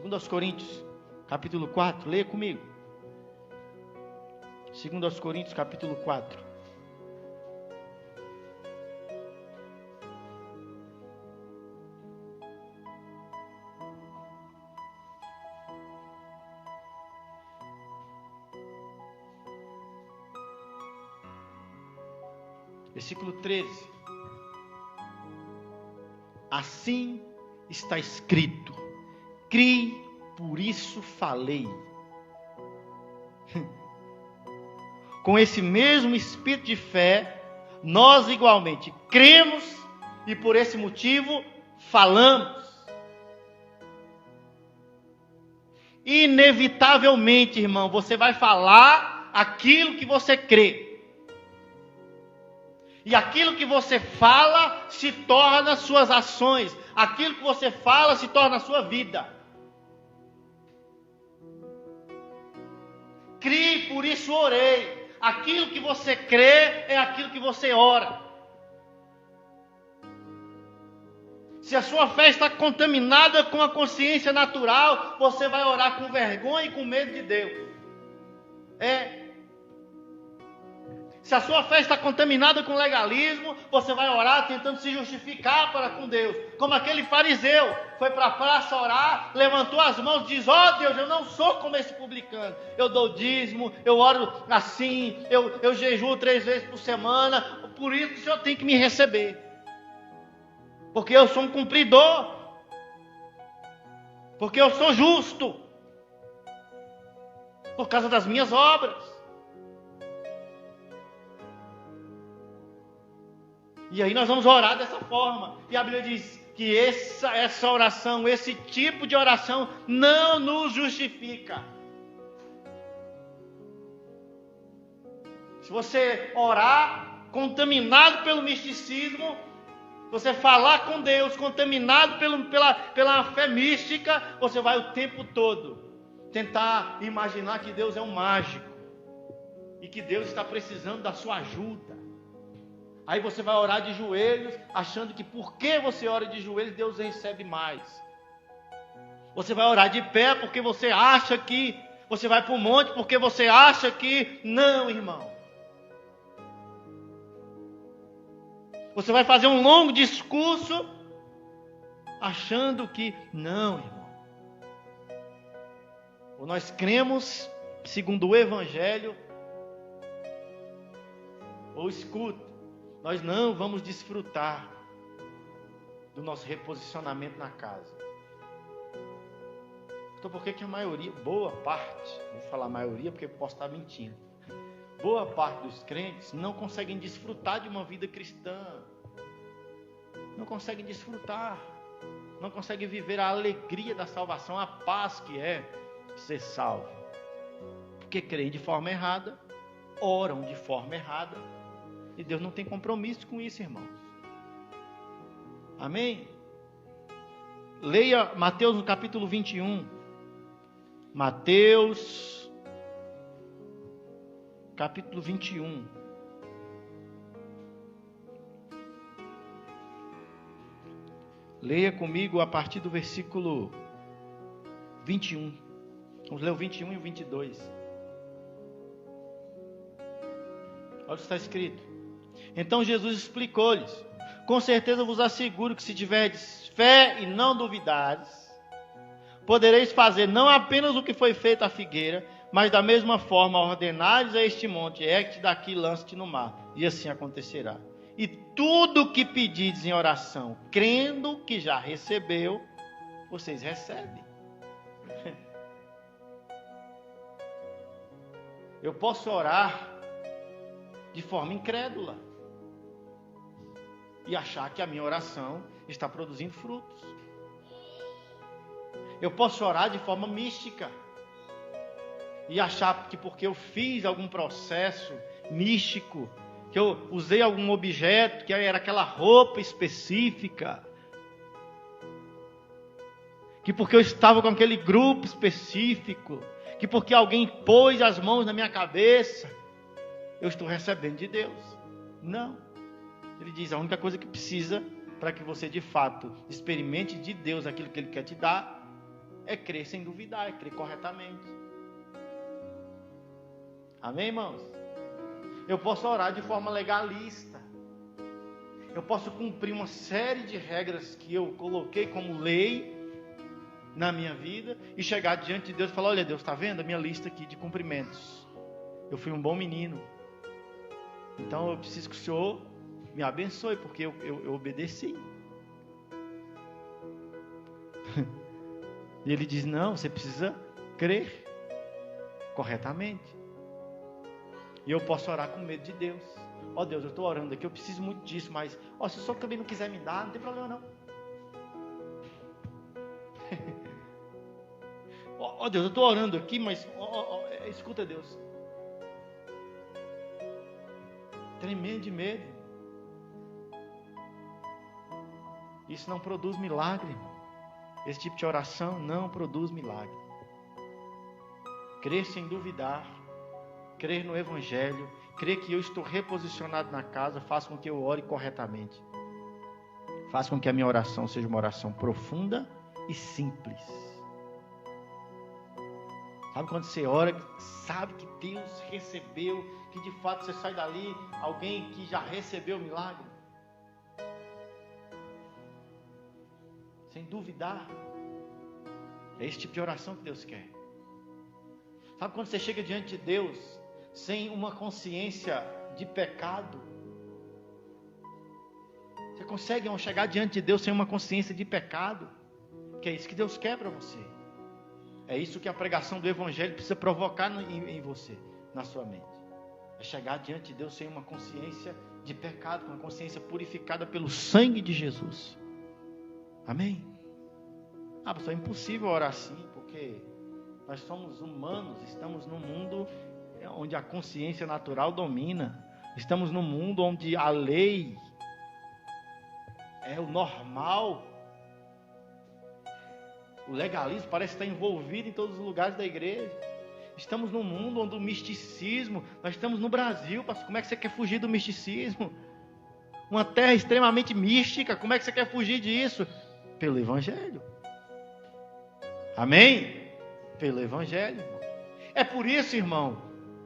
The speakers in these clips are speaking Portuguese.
2 Coríntios, capítulo 4, leia comigo. 2 Coríntios, capítulo 4. Versículo 13. Assim está escrito: criei, por isso falei. Com esse mesmo espírito de fé, nós igualmente cremos e por esse motivo falamos. Inevitavelmente, irmão, você vai falar aquilo que você crê. E aquilo que você fala se torna suas ações. Aquilo que você fala se torna a sua vida. Crie, por isso orei. Aquilo que você crê é aquilo que você ora. Se a sua fé está contaminada com a consciência natural, você vai orar com vergonha e com medo de Deus. Se a sua fé está contaminada com legalismo, você vai orar tentando se justificar para com Deus. Como aquele fariseu, foi para a praça orar, levantou as mãos e diz: ó Deus, eu não sou como esse publicano. Eu dou dízimo, eu oro assim, eu jejuo 3 vezes por semana, por isso o Senhor tem que me receber. Porque eu sou um cumpridor. Porque eu sou justo. Por causa das minhas obras. E aí nós vamos orar dessa forma. E a Bíblia diz que essa oração, esse tipo de oração não nos justifica. Se você orar contaminado pelo misticismo, você falar com Deus contaminado pela fé mística, você vai o tempo todo tentar imaginar que Deus é um mágico e que Deus está precisando da sua ajuda. Aí você vai orar de joelhos, achando que porque você ora de joelhos, Deus recebe mais. Você vai orar de pé porque você acha que... Você vai para o monte porque você acha que... Não, irmão. Você vai fazer um longo discurso, achando que... Não, irmão. Ou nós cremos, segundo o Evangelho, ou escuta. Nós não vamos desfrutar do nosso reposicionamento na casa. Então por que a maioria, boa parte, vou falar maioria porque eu posso estar mentindo, boa parte dos crentes não conseguem desfrutar de uma vida cristã. Não conseguem desfrutar. Não conseguem viver a alegria da salvação, a paz que é ser salvo. Porque creem de forma errada, oram de forma errada. E Deus não tem compromisso com isso, irmãos. Amém? Leia Mateus no capítulo 21. Mateus, capítulo 21. Leia comigo a partir do versículo 21. Vamos ler o 21 e o 22. Olha o que está escrito. Então Jesus explicou-lhes: com certeza vos asseguro que se tiverdes fé e não duvidares, podereis fazer não apenas o que foi feito à figueira, mas da mesma forma ordenares a este monte: ergue-te daqui, lança-te no mar, e assim acontecerá. E tudo o que pedides em oração, crendo que já recebeu, vocês recebem. Eu posso orar de forma incrédula e achar que a minha oração está produzindo frutos. Eu posso orar de forma mística e achar que porque eu fiz algum processo místico, que eu usei algum objeto, que era aquela roupa específica, que porque eu estava com aquele grupo específico, que porque alguém pôs as mãos na minha cabeça, eu estou recebendo de Deus. Não. Ele diz: a única coisa que precisa para que você de fato experimente de Deus aquilo que Ele quer te dar, É crer sem duvidar, é crer corretamente. Amém, irmãos? Eu posso orar de forma legalista. Eu posso cumprir uma série de regras que eu coloquei como lei na minha vida e chegar diante de Deus e falar: olha, Deus, está vendo a minha lista aqui de cumprimentos? Eu fui um bom menino. Então eu preciso que o Senhor me abençoe, porque eu obedeci. E ele diz: não, você precisa crer corretamente. E eu posso orar com medo de Deus. Ó Deus, eu estou orando aqui, eu preciso muito disso, mas se o Senhor também não quiser me dar, não tem problema não. Ó Deus, eu estou orando aqui, mas escuta, Deus. Tremendo de medo. Isso não produz milagre, irmão. Esse tipo de oração não produz milagre. Crer sem duvidar, crer no Evangelho, crer que eu estou reposicionado na casa, faz com que eu ore corretamente. Faz com que a minha oração seja uma oração profunda e simples. Sabe quando você ora, sabe que Deus recebeu, que de fato você sai dali, alguém que já recebeu o milagre? Sem duvidar. É esse tipo de oração que Deus quer. Sabe quando você chega diante de Deus sem uma consciência de pecado? Você consegue chegar diante de Deus sem uma consciência de pecado? Que é isso que Deus quer para você. É isso que a pregação do Evangelho precisa provocar em você, na sua mente. É chegar diante de Deus sem uma consciência de pecado, com uma consciência purificada pelo sangue de Jesus. Amém? Pastor, é impossível orar assim, porque nós somos humanos, estamos num mundo onde a consciência natural domina. Estamos num mundo onde a lei é o normal. O legalismo parece estar envolvido em todos os lugares da igreja. Estamos num mundo onde o misticismo, nós estamos no Brasil, pastor, como é que você quer fugir do misticismo? Uma terra extremamente mística, como é que você quer fugir disso? Pelo Evangelho. Amém? Pelo Evangelho. É por isso, irmão,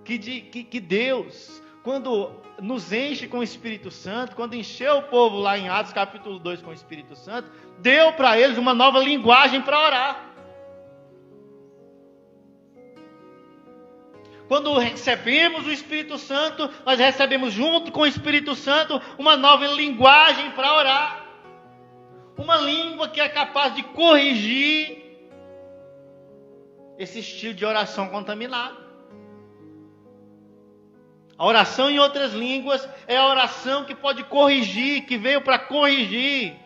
que Deus, quando nos enche com o Espírito Santo, quando encheu o povo lá em Atos capítulo 2 com o Espírito Santo, deu para eles uma nova linguagem para orar. Quando recebemos o Espírito Santo, nós recebemos junto com o Espírito Santo uma nova linguagem para orar. Uma língua que é capaz de corrigir esse estilo de oração contaminado. A oração em outras línguas é a oração que pode corrigir, que veio para corrigir.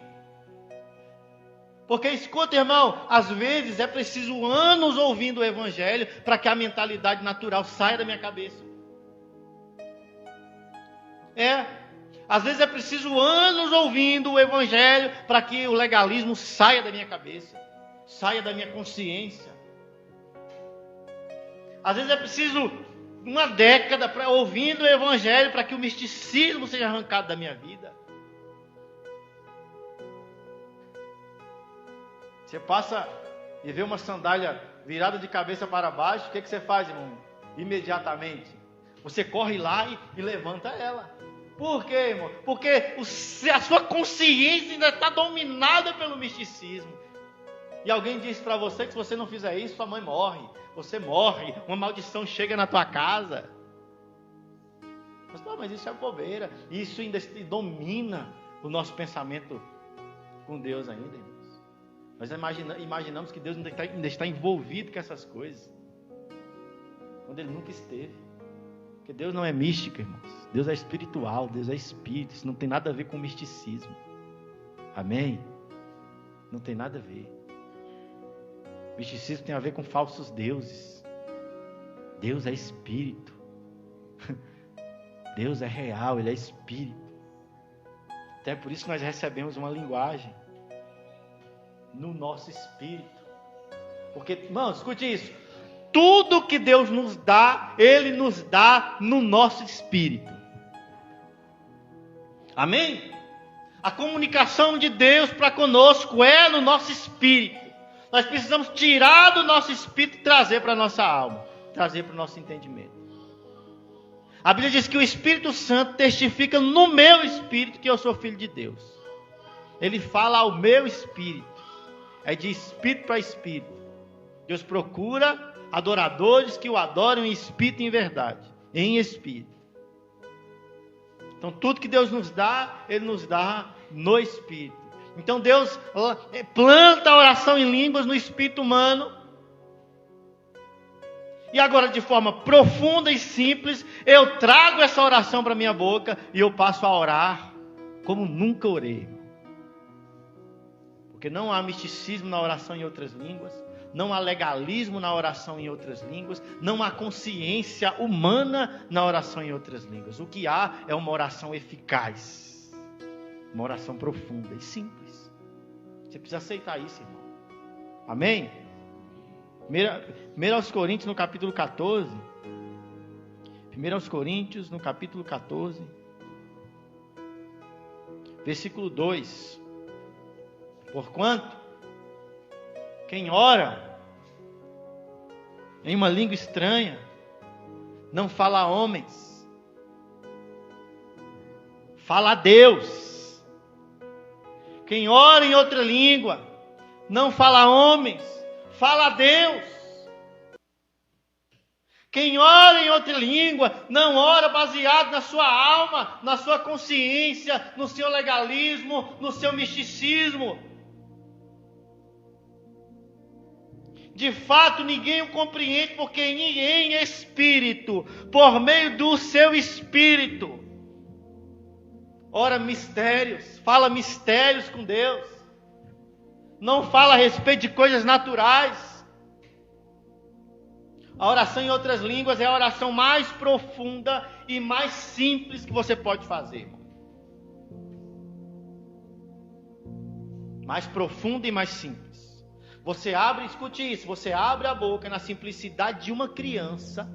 Porque escuta, irmão, às vezes é preciso anos ouvindo o Evangelho para que a mentalidade natural saia da minha cabeça. Às vezes é preciso anos ouvindo o Evangelho para que o legalismo saia da minha cabeça, saia da minha consciência. Às vezes é preciso uma década ouvindo o Evangelho para que o misticismo seja arrancado da minha vida. Você passa e vê uma sandália virada de cabeça para baixo, o que você faz, irmão? Imediatamente. Você corre lá e levanta ela. Por quê, irmão? Porque a sua consciência ainda está dominada pelo misticismo. E alguém disse para você que se você não fizer isso, sua mãe morre. Você morre, uma maldição chega na tua casa. Mas isso é bobeira. Isso ainda domina o nosso pensamento com Deus ainda, irmãos. Nós imaginamos que Deus ainda está envolvido com essas coisas, quando Ele nunca esteve. Porque Deus não é místico, irmãos. Deus é espiritual, Deus é espírito. Isso não tem nada a ver com misticismo. Amém? Não tem nada a ver. Misticismo tem a ver com falsos deuses. Deus é espírito. Deus é real, Ele é espírito. Até por isso que nós recebemos uma linguagem no nosso espírito. Porque, irmãos, escute isso. Tudo que Deus nos dá, Ele nos dá no nosso espírito. Amém? A comunicação de Deus para conosco é no nosso espírito. Nós precisamos tirar do nosso espírito e trazer para a nossa alma, trazer para o nosso entendimento. A Bíblia diz que o Espírito Santo testifica no meu espírito que eu sou filho de Deus. Ele fala ao meu espírito. É de espírito para espírito. Deus procura adoradores que o adorem em espírito e em verdade. Em espírito. Então tudo que Deus nos dá, Ele nos dá no espírito. Então Deus planta a oração em línguas no espírito humano. E agora, de forma profunda e simples, eu trago essa oração para minha boca e eu passo a orar como nunca orei. Porque não há misticismo na oração em outras línguas, não há legalismo na oração em outras línguas, não há consciência humana na oração em outras línguas. O que há é uma oração eficaz, uma oração profunda e simples. Você precisa aceitar isso, irmão. Amém? 1 aos Coríntios, no capítulo 14. 1 aos Coríntios, no capítulo 14. Versículo 2. Porquanto, quem ora em uma língua estranha, não fala a homens, fala a Deus. Quem ora em outra língua, não fala a homens, fala a Deus. Quem ora em outra língua, não ora baseado na sua alma, na sua consciência, no seu legalismo, no seu misticismo. De fato, ninguém o compreende, porque ninguém é espírito, por meio do seu espírito. Ora mistérios, fala mistérios com Deus. Não fala a respeito de coisas naturais. A oração em outras línguas é a oração mais profunda e mais simples que você pode fazer, irmão. Mais profunda e mais simples. Você abre, escute isso, você abre a boca na simplicidade de uma criança,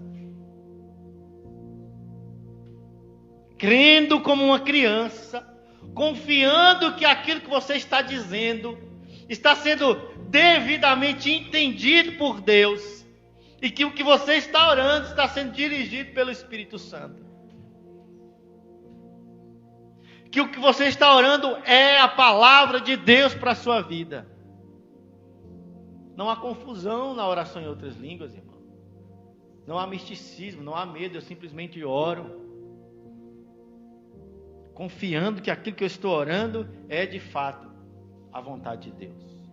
crendo como uma criança, confiando que aquilo que você está dizendo está sendo devidamente entendido por Deus, e que o que você está orando está sendo dirigido pelo Espírito Santo. Que o que você está orando é a palavra de Deus para a sua vida. Não há confusão na oração em outras línguas, irmão. Não há misticismo, não há medo, eu simplesmente oro, confiando que aquilo que eu estou orando é de fato a vontade de Deus.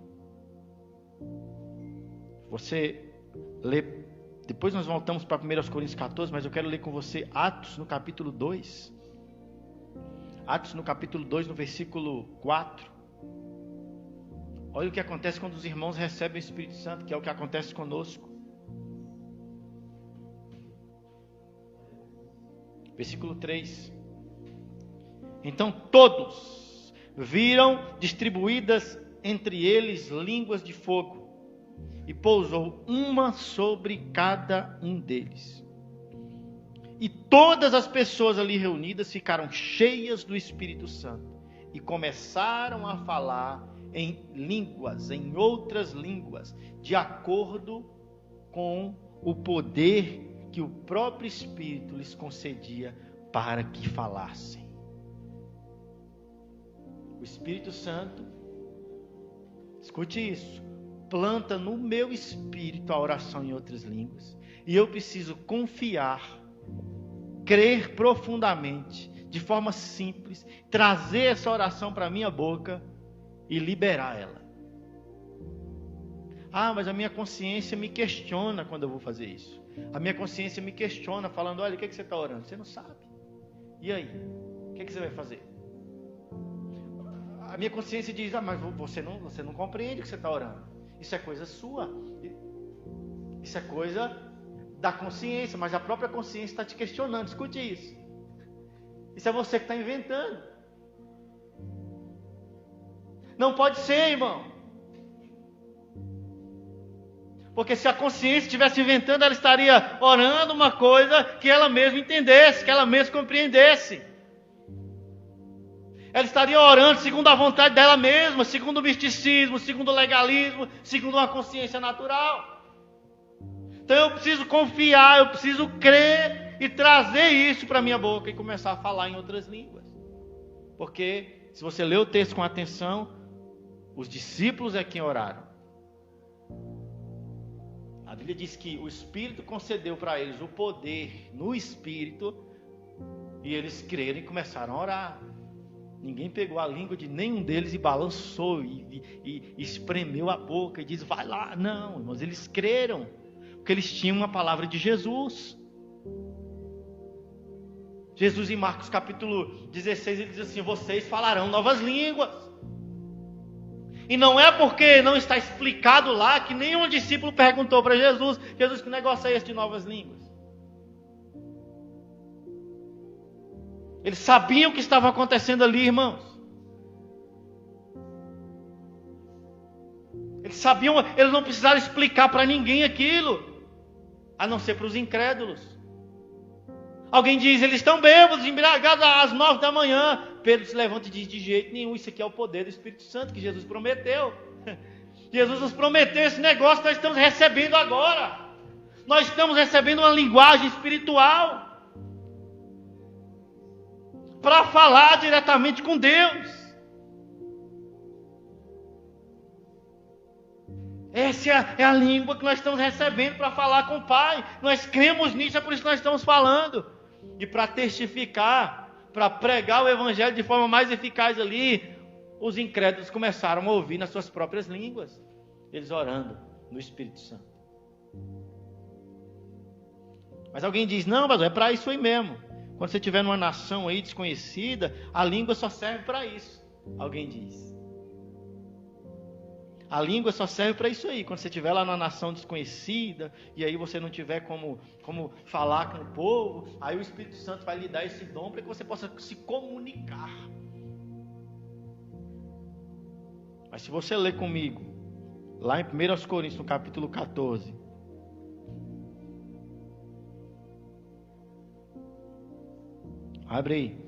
Você lê, depois nós voltamos para 1 Coríntios 14, mas eu quero ler com você Atos no capítulo 2. Atos no capítulo 2, no versículo 4. Olha o que acontece quando os irmãos recebem o Espírito Santo, que é o que acontece conosco. Versículo 3. Então todos viram distribuídas entre eles línguas de fogo, e pousou uma sobre cada um deles. E todas as pessoas ali reunidas ficaram cheias do Espírito Santo, e começaram a falar em línguas, em outras línguas, de acordo com o poder que o próprio Espírito lhes concedia para que falassem. O Espírito Santo, escute isso, planta no meu espírito a oração em outras línguas, e eu preciso confiar, crer profundamente, de forma simples, trazer essa oração para a minha boca e liberar ela. Ah, mas a minha consciência me questiona quando eu vou fazer isso. A minha consciência me questiona, falando, olha, o que você está orando? Você não sabe. E aí? O que você vai fazer? A minha consciência diz, mas você não compreende o que você está orando. Isso é coisa sua. Isso é coisa da consciência, mas a própria consciência está te questionando. Escute isso. Isso é você que está inventando. Não pode ser, irmão. Porque se a consciência estivesse inventando, ela estaria orando uma coisa que ela mesma entendesse, que ela mesma compreendesse. Ela estaria orando segundo a vontade dela mesma, segundo o misticismo, segundo o legalismo, segundo uma consciência natural. Então eu preciso confiar, eu preciso crer e trazer isso para a minha boca e começar a falar em outras línguas. Porque se você ler o texto com atenção, os discípulos é quem oraram. A Bíblia diz que o Espírito concedeu para eles o poder no Espírito e eles creram e começaram a orar. Ninguém pegou a língua de nenhum deles e balançou e espremeu a boca e disse, vai lá. Não, irmãos, eles creram, porque eles tinham uma palavra de Jesus. Jesus em Marcos capítulo 16, ele diz assim, vocês falarão novas línguas. E não é porque não está explicado lá que nenhum discípulo perguntou para Jesus, que negócio é esse de novas línguas? Eles sabiam o que estava acontecendo ali, irmãos. Eles sabiam, eles não precisaram explicar para ninguém aquilo, a não ser para os incrédulos. Alguém diz, eles estão bêbados, embriagados às 9 da manhã. Pedro se levanta e diz, de jeito nenhum, isso aqui é o poder do Espírito Santo que Jesus prometeu. Jesus nos prometeu esse negócio que nós estamos recebendo agora. Nós estamos recebendo uma linguagem espiritual para falar diretamente com Deus. Essa é a língua que nós estamos recebendo para falar com o Pai. Nós cremos nisso, é por isso que nós estamos falando. E para testificar, para pregar o Evangelho de forma mais eficaz ali, os incrédulos começaram a ouvir nas suas próprias línguas, eles orando no Espírito Santo. Mas alguém diz, não, mas é para isso aí mesmo. Quando você estiver numa nação aí desconhecida, a língua só serve para isso. Alguém diz. A língua só serve para isso aí. Quando você estiver lá numa nação desconhecida, e aí você não tiver como falar com o povo, aí o Espírito Santo vai lhe dar esse dom para que você possa se comunicar. Mas se você ler comigo, lá em 1 Coríntios, no capítulo 14, abre aí.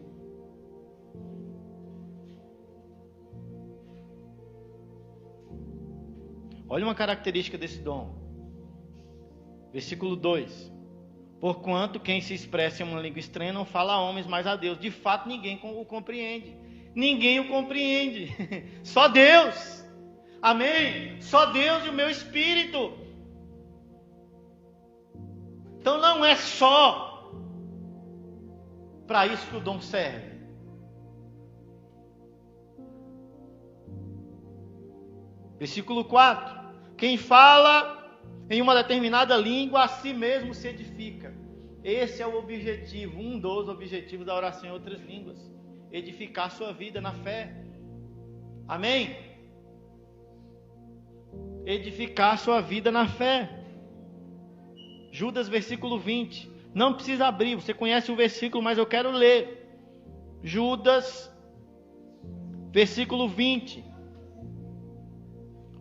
Olha uma característica desse dom. Versículo 2. Porquanto quem se expressa em uma língua estranha não fala a homens, mas a Deus. De fato, ninguém o compreende. Ninguém o compreende. Só Deus. Amém? Só Deus e o meu Espírito. Então não é só para isso que o dom serve. Versículo 4. Quem fala em uma determinada língua, a si mesmo se edifica. Esse é o objetivo, um dos objetivos da oração em outras línguas. Edificar sua vida na fé. Amém? Edificar sua vida na fé. Judas, versículo 20. Não precisa abrir, você conhece o versículo, mas eu quero ler. Judas, versículo 20.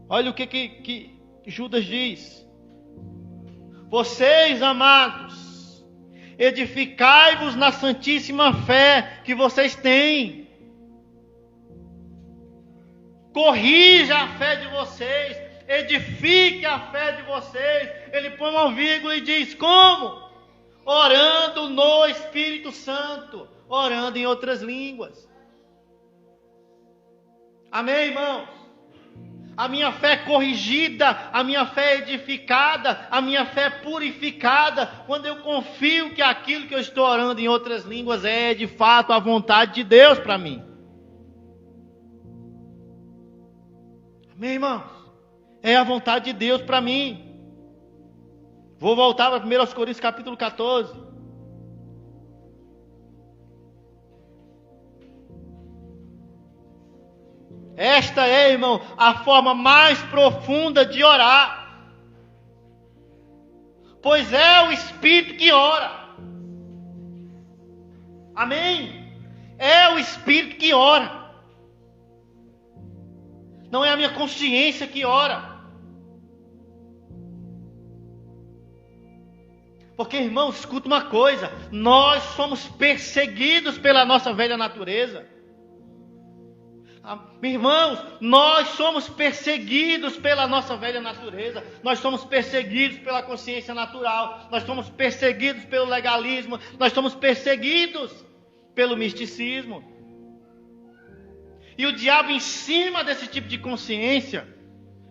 Olha o que Judas diz. Vocês, amados, edificai-vos na santíssima fé que vocês têm. Corrija a fé de vocês, edifique a fé de vocês. Ele põe uma vírgula e diz, como? Orando no Espírito Santo, orando em outras línguas. Amém, irmãos? A minha fé é corrigida, a minha fé é edificada, a minha fé é purificada, quando eu confio que aquilo que eu estou orando em outras línguas é de fato a vontade de Deus para mim. Amém, irmãos? É a vontade de Deus para mim. Vou voltar para 1 Coríntios capítulo 14. Esta é, irmão, a forma mais profunda de orar. Pois é o Espírito que ora. Amém? É o Espírito que ora. Não é a minha consciência que ora. Porque, irmão, escuta uma coisa. Nós somos perseguidos pela nossa velha natureza. Irmãos, nós somos perseguidos pela nossa velha natureza, nós somos perseguidos pela consciência natural, nós somos perseguidos pelo legalismo, nós somos perseguidos pelo misticismo. E o diabo, em cima desse tipo de consciência,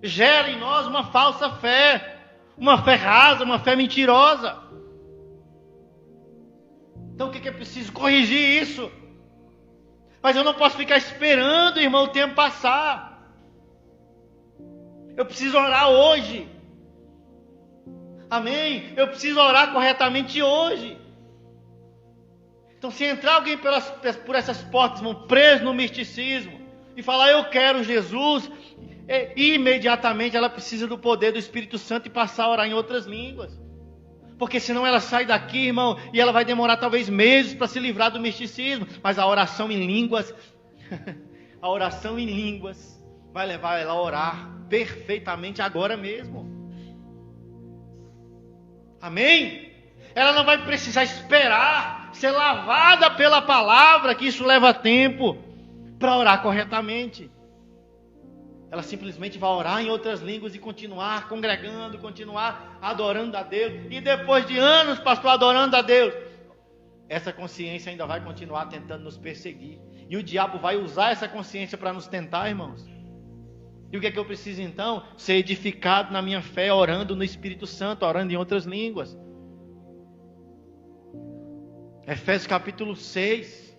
gera em nós uma falsa fé, uma fé rasa, uma fé mentirosa. Então o que é preciso? Corrigir isso. Mas eu não posso ficar esperando, irmão, o tempo passar. Eu preciso orar hoje. Amém? Eu preciso orar corretamente hoje. Então, se entrar alguém por essas portas, irmão, preso no misticismo, e falar, eu quero Jesus, imediatamente ela precisa do poder do Espírito Santo e passar a orar em outras línguas. Porque senão ela sai daqui, irmão, e ela vai demorar talvez meses para se livrar do misticismo. Mas a oração em línguas, a oração em línguas vai levar ela a orar perfeitamente agora mesmo. Amém? Ela não vai precisar esperar ser lavada pela palavra, que isso leva tempo, para orar corretamente. Ela simplesmente vai orar em outras línguas e continuar congregando, continuar adorando a Deus. E depois de anos, pastor, adorando a Deus, essa consciência ainda vai continuar tentando nos perseguir. E o diabo vai usar essa consciência para nos tentar, irmãos. E o que é que eu preciso então? Ser edificado na minha fé, orando no Espírito Santo, orando em outras línguas. Efésios capítulo 6.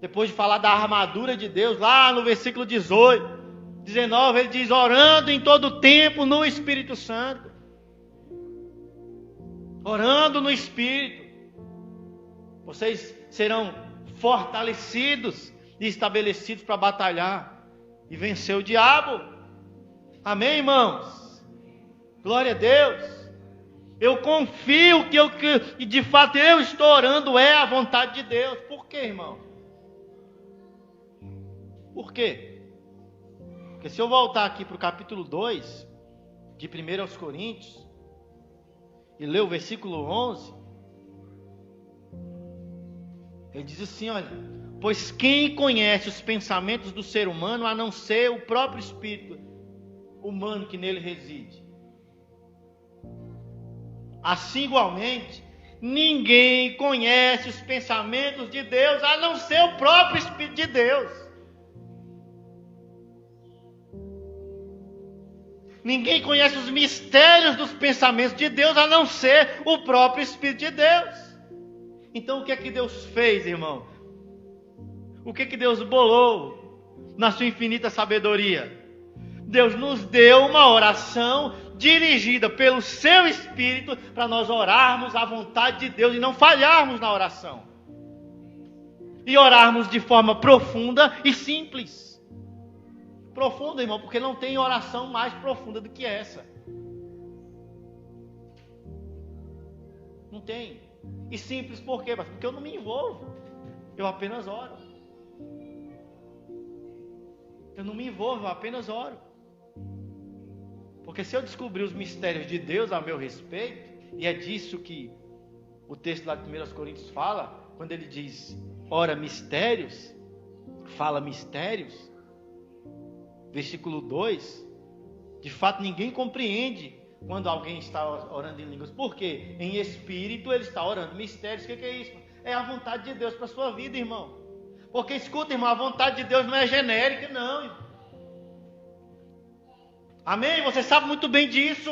Depois de falar da armadura de Deus, lá no versículo 18. 19, ele diz, orando em todo tempo no Espírito Santo. Orando no Espírito. Vocês serão fortalecidos e estabelecidos para batalhar e vencer o diabo. Amém, irmãos? Glória a Deus. Eu confio que de fato eu estou orando é a vontade de Deus. Por quê, irmão? Por quê? Porque se eu voltar aqui para o capítulo 2, de 1 aos Coríntios, e ler o versículo 11, ele diz assim, olha, pois quem conhece os pensamentos do ser humano, a não ser o próprio espírito humano que nele reside? Assim igualmente, ninguém conhece os pensamentos de Deus, a não ser o próprio Espírito de Deus. Ninguém conhece os mistérios dos pensamentos de Deus, a não ser o próprio Espírito de Deus. Então o que é que Deus fez, irmão? O que é que Deus bolou na sua infinita sabedoria? Deus nos deu uma oração dirigida pelo seu Espírito para nós orarmos à vontade de Deus e não falharmos na oração. E orarmos de forma profunda e simples. Profunda, irmão, porque não tem oração mais profunda do que essa. Não tem. E simples por quê? Porque eu não me envolvo. Eu apenas oro. Eu não me envolvo, eu apenas oro. Porque se eu descobrir os mistérios de Deus a meu respeito, e é disso que o texto lá de 1 Coríntios fala, quando ele diz, ora mistérios, fala mistérios, versículo 2, de fato ninguém compreende quando alguém está orando em línguas. Por quê? Em espírito ele está orando mistérios. O que é isso? É a vontade de Deus para a sua vida, irmão. Porque escuta, irmão, a vontade de Deus não é genérica, não, irmão. Amém? Você sabe muito bem disso.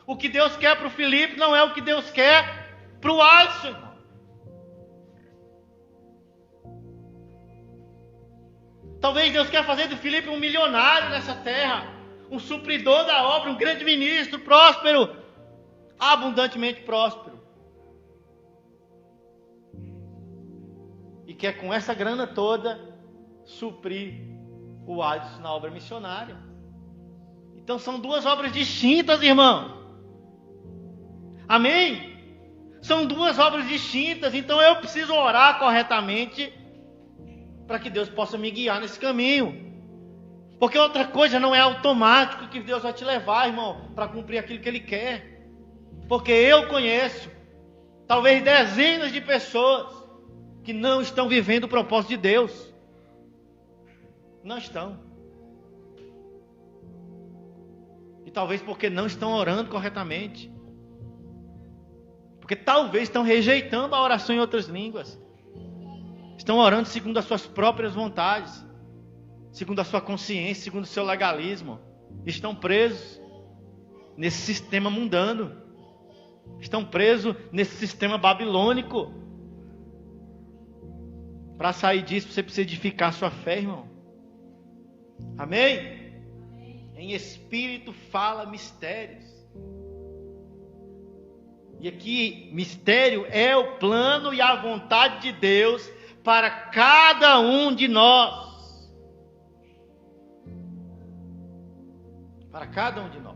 O que Deus quer para o Felipe não é o que Deus quer para o Alisson, irmão. Talvez Deus quer fazer do Felipe um milionário nessa terra, um supridor da obra, um grande ministro, próspero, abundantemente próspero. E quer com essa grana toda suprir o Alisson na obra missionária. Então são duas obras distintas, irmão. Amém? São duas obras distintas. Então eu preciso orar corretamente para que Deus possa me guiar nesse caminho. Porque outra coisa não é automático que Deus vai te levar, irmão, para cumprir aquilo que Ele quer. Porque eu conheço talvez dezenas de pessoas que não estão vivendo o propósito de Deus. Não estão. E talvez porque não estão orando corretamente. Porque talvez estão rejeitando a oração em outras línguas. Estão orando segundo as suas próprias vontades, segundo a sua consciência, segundo o seu legalismo. Estão presos nesse sistema mundano. Estão presos nesse sistema babilônico. Para sair disso, você precisa edificar a sua fé, irmão. Amém? Em espírito fala mistérios. E aqui, mistério é o plano e a vontade de Deus para cada um de nós. Para cada um de nós.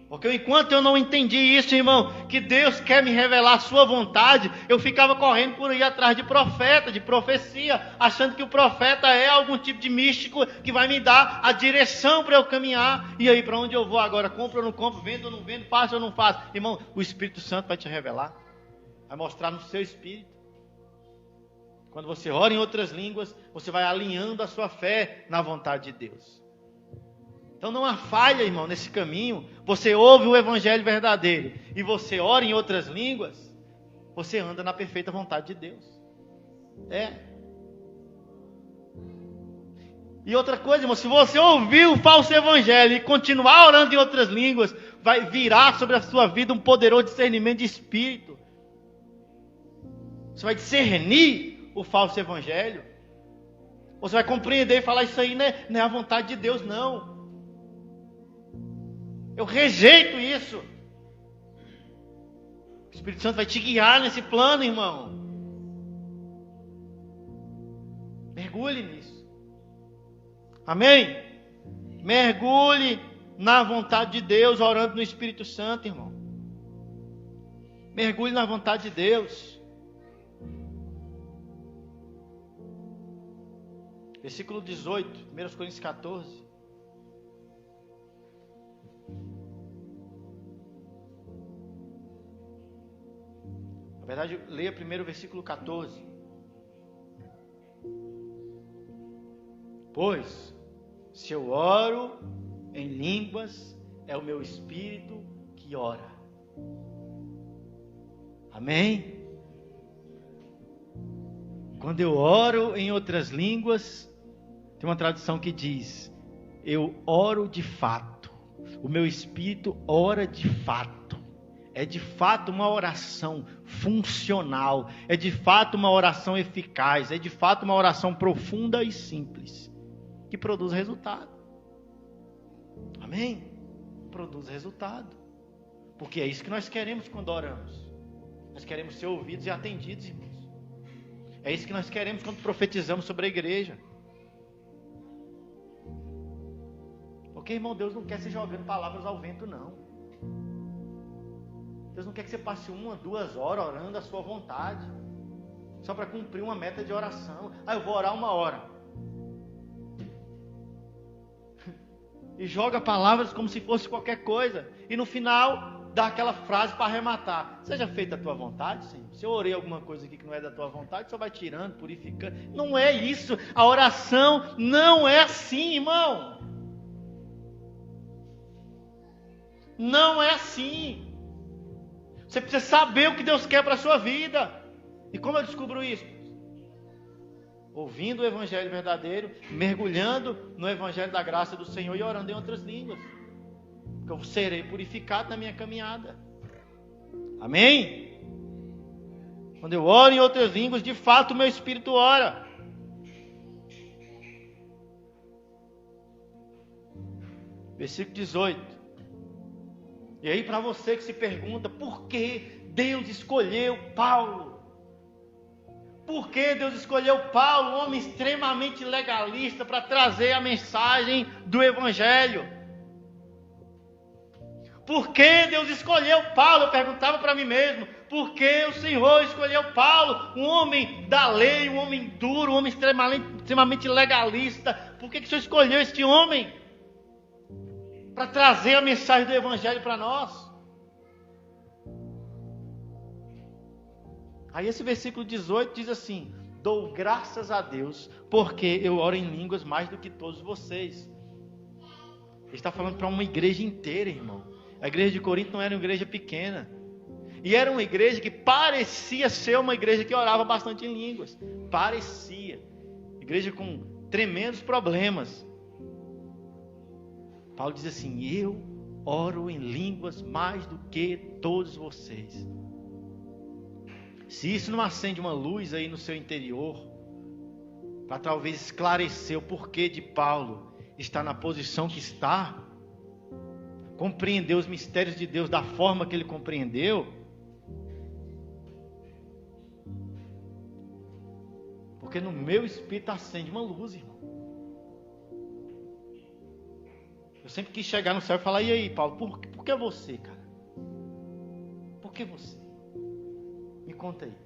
Porque enquanto eu não entendi isso, irmão, que Deus quer me revelar a sua vontade, eu ficava correndo por aí atrás de profeta, de profecia, achando que o profeta é algum tipo de místico que vai me dar a direção para eu caminhar. E aí, para onde eu vou agora? Compro ou não compro? Vendo ou não vendo? Faço ou não faço? Irmão, o Espírito Santo vai te revelar. Vai mostrar no seu espírito. Quando você ora em outras línguas, você vai alinhando a sua fé na vontade de Deus. Então não há falha, irmão, nesse caminho. Você ouve o evangelho verdadeiro e você ora em outras línguas, você anda na perfeita vontade de Deus. E outra coisa, irmão, se você ouvir o falso evangelho e continuar orando em outras línguas, vai virar sobre a sua vida um poderoso discernimento de espírito. Você vai discernir o falso evangelho. Você vai compreender e falar: isso aí não é a vontade de Deus, não. Eu rejeito isso. O Espírito Santo vai te guiar nesse plano, irmão. Mergulhe nisso. Amém? Mergulhe na vontade de Deus, orando no Espírito Santo, irmão. Mergulhe na vontade de Deus. Versículo 18, 1 Coríntios 14. Na verdade, leia primeiro o versículo 14. Pois, se eu oro em línguas, é o meu espírito que ora. Amém? Quando eu oro em outras línguas, tem uma tradução que diz: eu oro de fato. O meu espírito ora de fato. É de fato uma oração funcional. É de fato uma oração eficaz. É de fato uma oração profunda e simples, que produz resultado. Amém? Produz resultado. Porque é isso que nós queremos quando oramos. Nós queremos ser ouvidos e atendidos, irmãos. É isso que nós queremos quando profetizamos sobre a igreja. Porque, irmão, Deus não quer você jogando palavras ao vento, não. Deus não quer que você passe 1, 2 horas orando a sua vontade, só para cumprir uma meta de oração. Eu vou orar 1 hora. E joga palavras como se fosse qualquer coisa. E no final, dá aquela frase para arrematar: seja feita a tua vontade, Senhor. Se eu orei alguma coisa aqui que não é da tua vontade, só vai tirando, purificando. Não é isso. A oração não é assim, irmão. Não é assim. Você precisa saber o que Deus quer para a sua vida. E como eu descubro isso? Ouvindo o evangelho verdadeiro, mergulhando no evangelho da graça do Senhor e orando em outras línguas. Porque eu serei purificado na minha caminhada. Amém? Quando eu oro em outras línguas, de fato o meu espírito ora. Versículo 18. E aí, para você que se pergunta: por que Deus escolheu Paulo? Por que Deus escolheu Paulo, um homem extremamente legalista, para trazer a mensagem do Evangelho? Por que Deus escolheu Paulo? Eu perguntava para mim mesmo: por que o Senhor escolheu Paulo, um homem da lei, um homem duro, um homem extremamente legalista? Por que o Senhor escolheu este homem para trazer a mensagem do Evangelho para nós? Aí esse versículo 18 diz assim: dou graças a Deus, porque eu oro em línguas mais do que todos vocês. Ele está falando para uma igreja inteira, irmão. A igreja de Corinto não era uma igreja pequena. E era uma igreja que parecia ser uma igreja que orava bastante em línguas. Parecia. Igreja com tremendos problemas. Paulo diz assim: eu oro em línguas mais do que todos vocês. Se isso não acende uma luz aí no seu interior, para talvez esclarecer o porquê de Paulo estar na posição que está, compreender os mistérios de Deus da forma que ele compreendeu, porque no meu espírito acende uma luz, irmão. Eu sempre quis chegar no céu e falar: e aí, Paulo, por que você, cara? Por que você? Me conta aí.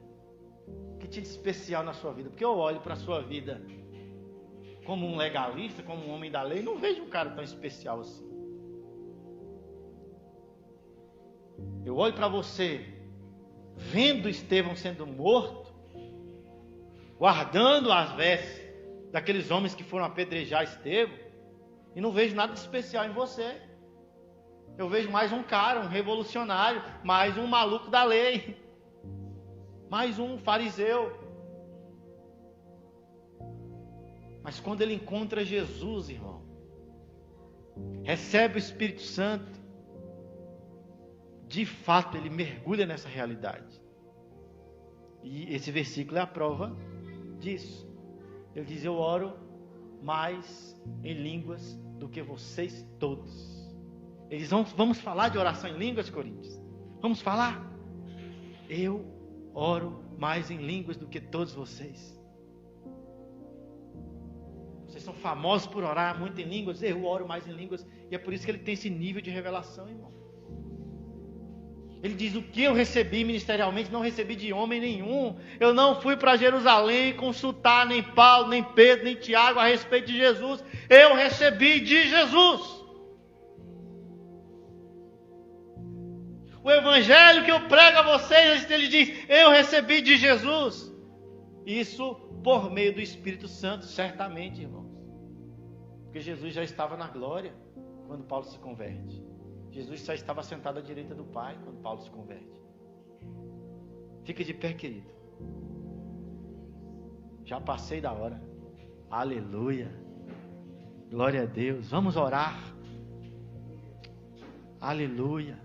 O que tinha de especial na sua vida? Porque eu olho para a sua vida como um legalista, como um homem da lei, não vejo um cara tão especial assim. Eu olho para você, vendo Estevão sendo morto, guardando as vestes daqueles homens que foram apedrejar Estevão, e não vejo nada de especial em você. Eu vejo mais um cara, um revolucionário, mais um maluco da lei, mais um fariseu. Mas quando ele encontra Jesus, irmão, recebe o Espírito Santo, de fato ele mergulha nessa realidade. E esse versículo é a prova disso. Ele diz: eu oro mais em línguas do que vocês todos. Eles vamos falar de oração em línguas, Coríntios? Vamos falar? Eu oro mais em línguas do que todos vocês. Vocês são famosos por orar muito em línguas. Eu oro mais em línguas. E é por isso que ele tem esse nível de revelação, irmão. Ele diz: o que eu recebi ministerialmente, não recebi de homem nenhum. Eu não fui para Jerusalém consultar nem Paulo, nem Pedro, nem Tiago a respeito de Jesus. Eu recebi de Jesus. O evangelho que eu prego a vocês, ele diz: eu recebi de Jesus. Isso por meio do Espírito Santo, certamente, irmãos. Porque Jesus já estava na glória quando Paulo se converte. Jesus já estava sentado à direita do Pai quando Paulo se converte. Fica de pé, querido. Já passei da hora. Aleluia. Glória a Deus. Vamos orar. Aleluia.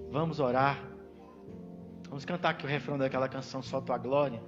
Vamos orar. Vamos cantar aqui o refrão daquela canção: Só Tua Glória.